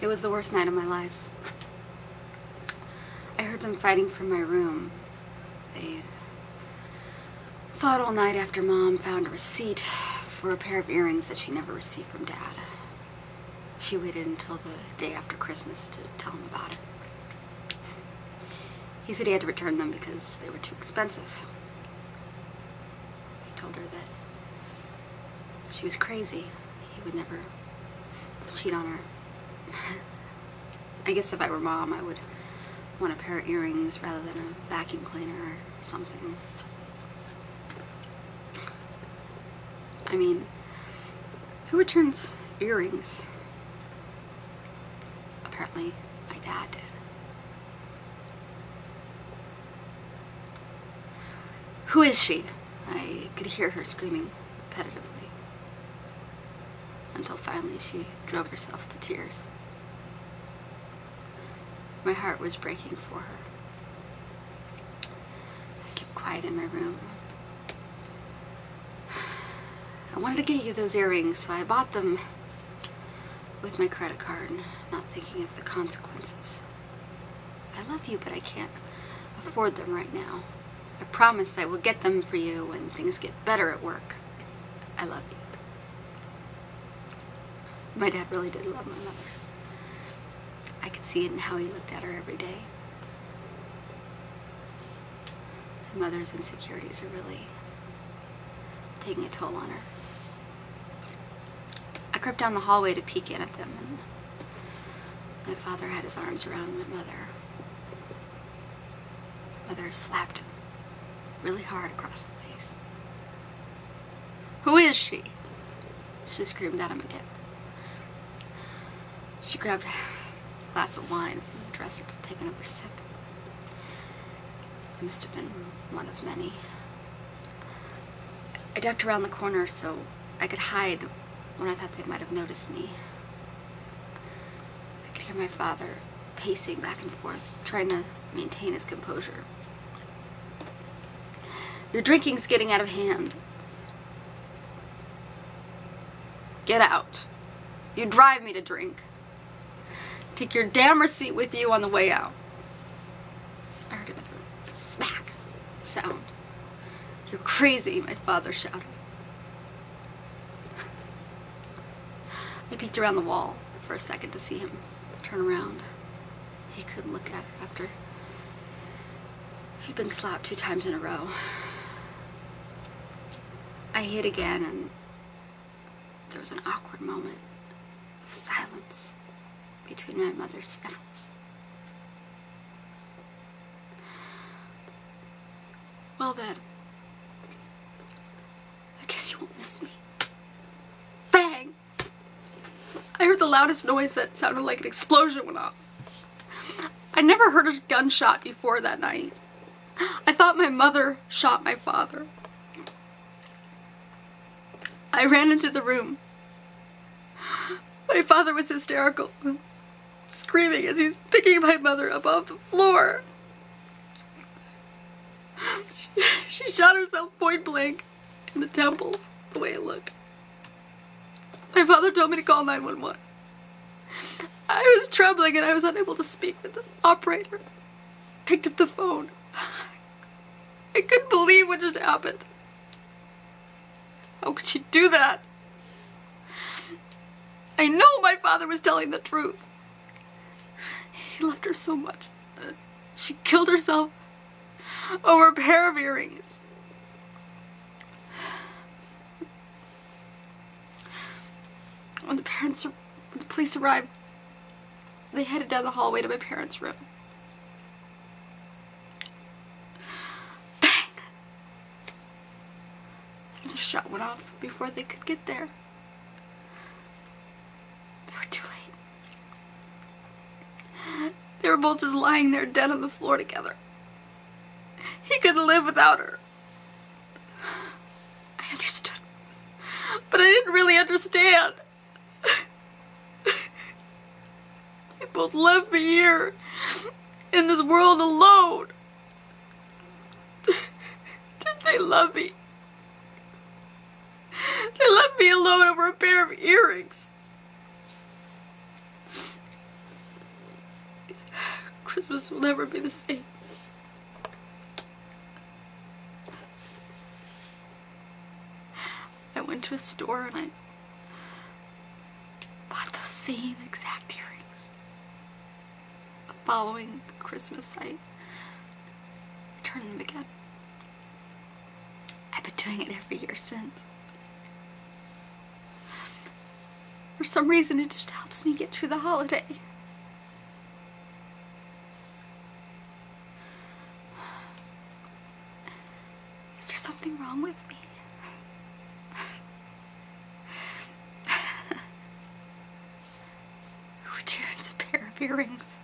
It was the worst night of my life. I heard them fighting from my room. They fought all night after Mom found a receipt for a pair of earrings that she never received from Dad. She waited until the day after Christmas to tell him about it. He said he had to return them because they were too expensive. He told her that she was crazy. He would never cheat on her. I guess if I were Mom, I would want a pair of earrings rather than a vacuum cleaner or something. I mean, who returns earrings? Apparently, my dad did. Who is she? I could hear her screaming repetitively, until finally she drove herself to tears. My heart was breaking for her. I kept quiet in my room. I wanted to get you those earrings, so I bought them with my credit card, not thinking of the consequences. I love you, but I can't afford them right now. I promise I will get them for you when things get better at work. I love you. My dad really did love my mother. I could see it in how he looked at her every day. My mother's insecurities are really taking a toll on her. I crept down the hallway to peek in at them, and my father had his arms around my mother. Mother slapped him really hard across the face. Who is she? She screamed at him again. She grabbed a glass of wine from the dresser to take another sip. It must have been one of many. I ducked around the corner so I could hide when I thought they might have noticed me. I could hear my father pacing back and forth, trying to maintain his composure. Your drinking's getting out of hand. Get out. You drive me to drink. Take your damn receipt with you on the way out. I heard another smack sound. You're crazy, my father shouted. I peeked around the wall for a second to see him turn around. He couldn't look at her after he'd been slapped 2 times in a row. I hid again, and there was an awkward moment of silence between my mother's sniffles. Well then, I guess you won't miss me. Bang! I heard the loudest noise that sounded like an explosion went off. I never heard a gunshot before that night. I thought my mother shot my father. I ran into the room. My father was hysterical, screaming as he's picking my mother above the floor. She shot herself point blank in the temple, the way it looked. My father told me to call 911. I was trembling and I was unable to speak with the operator. Picked up the phone. I couldn't believe what just happened. How could she do that? I know my father was telling the truth. He loved her so much. She killed herself over a pair of earrings. When the police arrived, they headed down the hallway to my parents' room. Bang! Another shot went off before they could get there. They were too late. They were both just lying there dead on the floor together. He couldn't live without her. I understood, but I didn't really understand. They both left me here, in this world alone. Did they love me? They left me alone over a pair of earrings. Christmas will never be the same. I went to a store and I bought those same exact earrings. The following Christmas, I returned them again. I've been doing it every year since. For some reason, it just helps me get through the holiday. Is there something wrong with me? Who returns a pair of earrings?